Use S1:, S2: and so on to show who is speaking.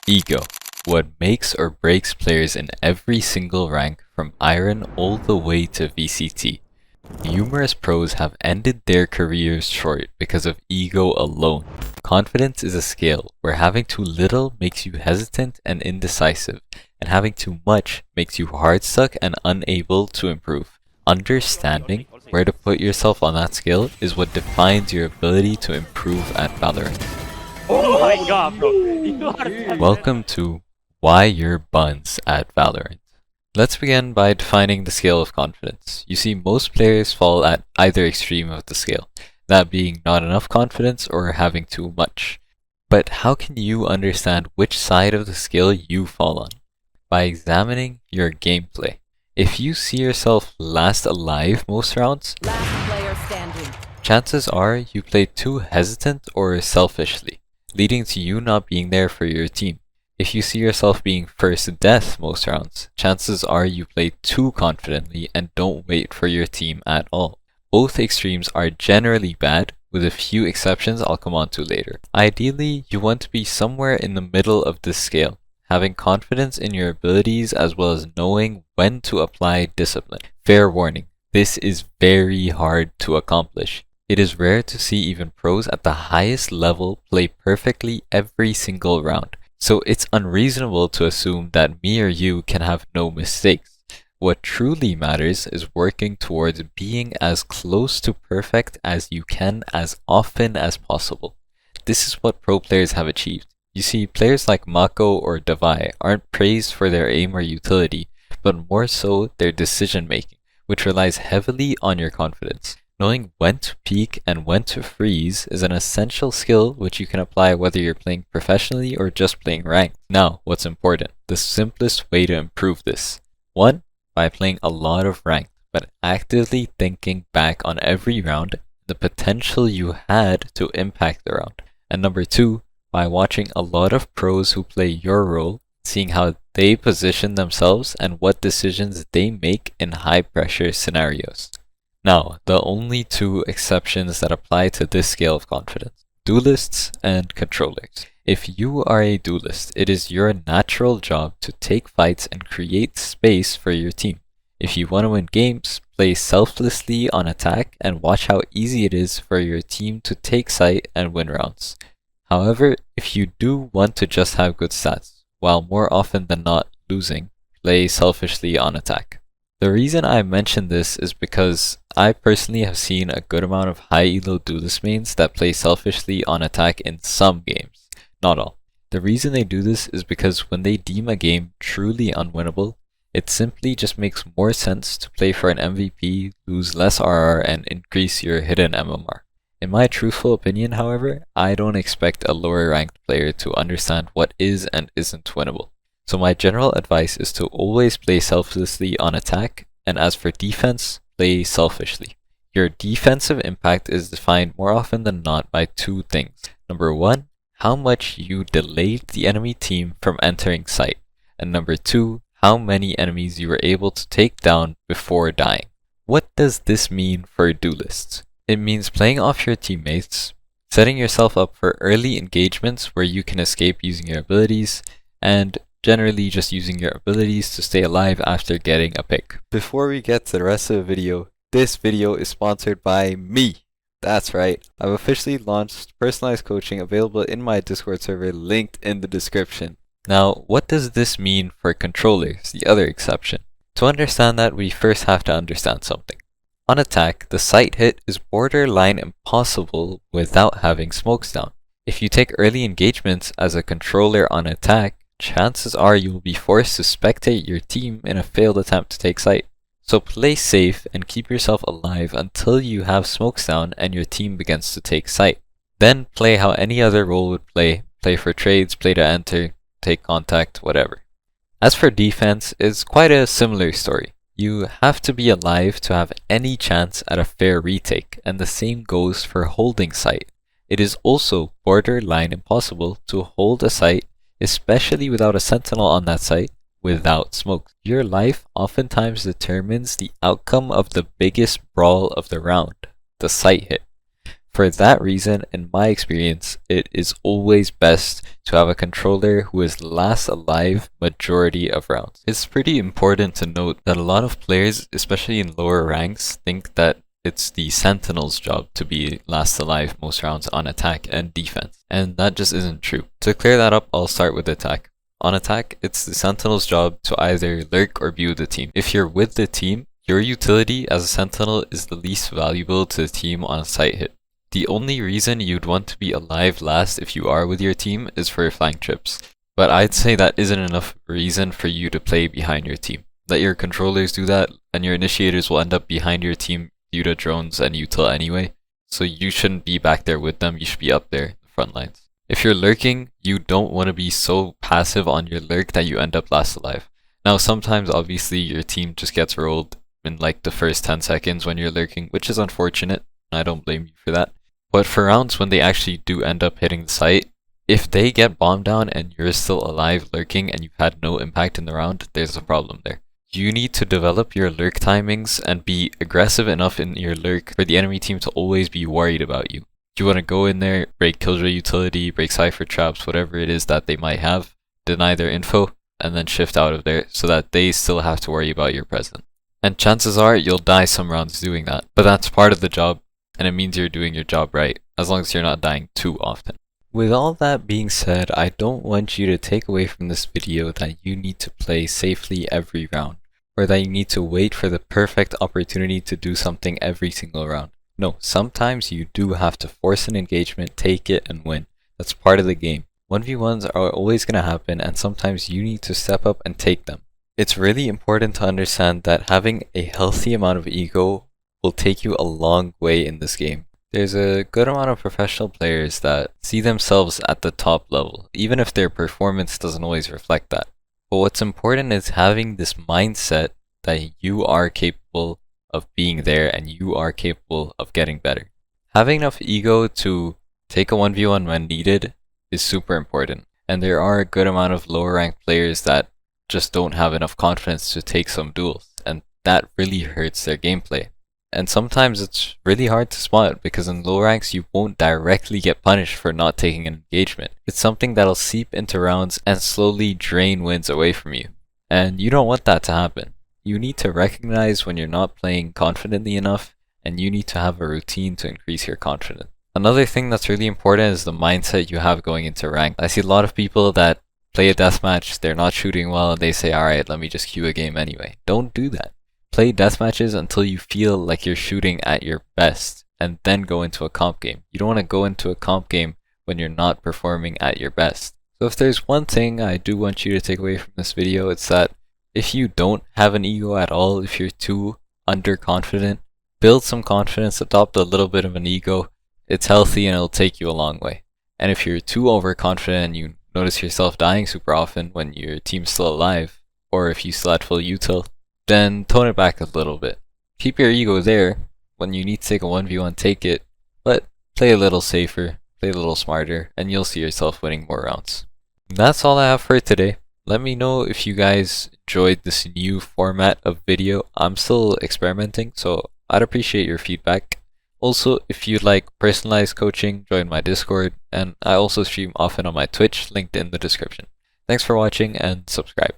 S1: Ego. What makes or breaks players in every single rank from Iron all the way to VCT. Numerous pros have ended their careers short because of ego alone. Confidence is a scale where having too little makes you hesitant and indecisive, and having too much makes you hard stuck and unable to improve. Understanding where to put yourself on that scale is what defines your ability to improve at Valorant.
S2: Oh my god, bro.
S1: Welcome to Why You're Buns at Valorant. Let's begin by defining the scale of confidence. You see, most players fall at either extreme of the scale, that being not enough confidence or having too much. But how can you understand which side of the scale you fall on? By examining your gameplay. If you see yourself last alive most rounds,
S3: Last player standing.
S1: chances are you play too hesitant or selfishly, leading to you not being there for your team. If you see yourself being first death most rounds, chances are you play too confidently and don't wait for your team at all. Both extremes are generally bad, with a few exceptions I'll come on to later. Ideally, you want to be somewhere in the middle of this scale, having confidence in your abilities as well as knowing when to apply discipline. Fair warning, this is very hard to accomplish. It is rare to see even pros at the highest level play perfectly every single round. So it's unreasonable to assume that me or you can have no mistakes. What truly matters is working towards being as close to perfect as you can as often as possible. This is what pro players have achieved. You see, players like Mako or Davai aren't praised for their aim or utility, but more so their decision making, which relies heavily on your confidence. Knowing when to peek and when to freeze is an essential skill which you can apply whether you're playing professionally or just playing ranked. Now, what's important? The simplest way to improve this. 1. By playing a lot of ranked, but actively thinking back on every round, the potential you had to impact the round. And number 2, by watching a lot of pros who play your role, seeing how they position themselves and what decisions they make in high pressure scenarios. Now, the only two exceptions that apply to this scale of confidence: duelists and controllers. If you are a duelist, it is your natural job to take fights and create space for your team. If you want to win games, play selflessly on attack and watch how easy it is for your team to take site and win rounds. However, if you do want to just have good stats, while more often than not losing, play selfishly on attack. The reason I mention this is because I personally have seen a good amount of high elo duelist mains that play selfishly on attack in some games, not all. The reason they do this is because when they deem a game truly unwinnable, it simply just makes more sense to play for an MVP, lose less RR, and increase your hidden MMR. In my truthful opinion, however, I don't expect a lower ranked player to understand what is and isn't winnable. So my general advice is to always play selflessly on attack, and as for defense, play selfishly. Your defensive impact is defined more often than not by two things. Number 1, how much you delayed the enemy team from entering site. And number 2, how many enemies you were able to take down before dying. What does this mean for duelists? It means playing off your teammates, setting yourself up for early engagements where you can escape using your abilities, and generally just using your abilities to stay alive after getting a pick. Before we get to the rest of the video, this video is sponsored by me. That's right, I've officially launched personalized coaching available in my Discord server linked in the description. Now, what does this mean for controllers, the other exception? To understand that, we first have to understand something. On attack, the site hit is borderline impossible without having smokes down. If you take early engagements as a controller on attack, chances are you will be forced to spectate your team in a failed attempt to take site. So play safe and keep yourself alive until you have smokes down and your team begins to take site. Then play how any other role would play for trades, play to enter, take contact, whatever. As for defense, it's quite a similar story. You have to be alive to have any chance at a fair retake, and the same goes for holding site. It is also borderline impossible to hold a site, especially without a sentinel on that site, without smoke. Your life oftentimes determines the outcome of the biggest brawl of the round, the site hit. For that reason, in my experience, it is always best to have a controller who is last alive majority of rounds. It's pretty important to note that a lot of players, especially in lower ranks, think that it's the Sentinel's job to be last alive most rounds on attack and defense, and that just isn't true. To clear that up, I'll start with attack. On attack, it's the Sentinel's job to either lurk or be with the team. If you're with the team, your utility as a Sentinel is the least valuable to the team on a site hit. The only reason you'd want to be alive last if you are with your team is for your flank trips, but I'd say that isn't enough reason for you to play behind your team. Let your controllers do that, and your initiators will end up behind your team due to drones and util anyway, so you shouldn't be back there with them, you should be up there in the front lines. If you're lurking, you don't want to be so passive on your lurk that you end up last alive. Now sometimes obviously your team just gets rolled in like the first 10 seconds when you're lurking, which is unfortunate, I don't blame you for that. But for rounds when they actually do end up hitting the site, if they get bombed down and you're still alive lurking and you've had no impact in the round, there's a problem there. You need to develop your lurk timings and be aggressive enough in your lurk for the enemy team to always be worried about you. You want to go in there, break killjoy utility, break cipher traps, whatever it is that they might have, deny their info, and then shift out of there so that they still have to worry about your presence. And chances are you'll die some rounds doing that, but that's part of the job, and it means you're doing your job right, as long as you're not dying too often. With all that being said, I don't want you to take away from this video that you need to play safely every round, or that you need to wait for the perfect opportunity to do something every single round. No, sometimes you do have to force an engagement, take it, and win. That's part of the game. 1v1s are always going to happen, and sometimes you need to step up and take them. It's really important to understand that having a healthy amount of ego will take you a long way in this game. There's a good amount of professional players that see themselves at the top level, even if their performance doesn't always reflect that. But what's important is having this mindset that you are capable of being there and you are capable of getting better. Having enough ego to take a 1v1 when needed is super important, and there are a good amount of lower ranked players that just don't have enough confidence to take some duels, and that really hurts their gameplay. And sometimes it's really hard to spot because in low ranks you won't directly get punished for not taking an engagement. It's something that'll seep into rounds and slowly drain wins away from you. And you don't want that to happen. You need to recognize when you're not playing confidently enough, and you need to have a routine to increase your confidence. Another thing that's really important is the mindset you have going into rank. I see a lot of people that play a deathmatch, they're not shooting well, and they say, alright, let me just queue a game anyway. Don't do that. Play deathmatches until you feel like you're shooting at your best, and then go into a comp game. You don't want to go into a comp game when you're not performing at your best. So if there's one thing I do want you to take away from this video, it's that if you don't have an ego at all, if you're too underconfident, build some confidence, adopt a little bit of an ego. It's healthy and it'll take you a long way. And if you're too overconfident and you notice yourself dying super often when your team's still alive, or if you still had full util, then tone it back a little bit. Keep your ego there. When you need to take a 1v1, take it, but play a little safer, play a little smarter, and you'll see yourself winning more rounds. That's all I have for today. Let me know if you guys enjoyed this new format of video. I'm still experimenting, so I'd appreciate your feedback. Also, if you'd like personalized coaching, join my Discord, and I also stream often on my Twitch, linked in the description. Thanks for watching, and subscribe.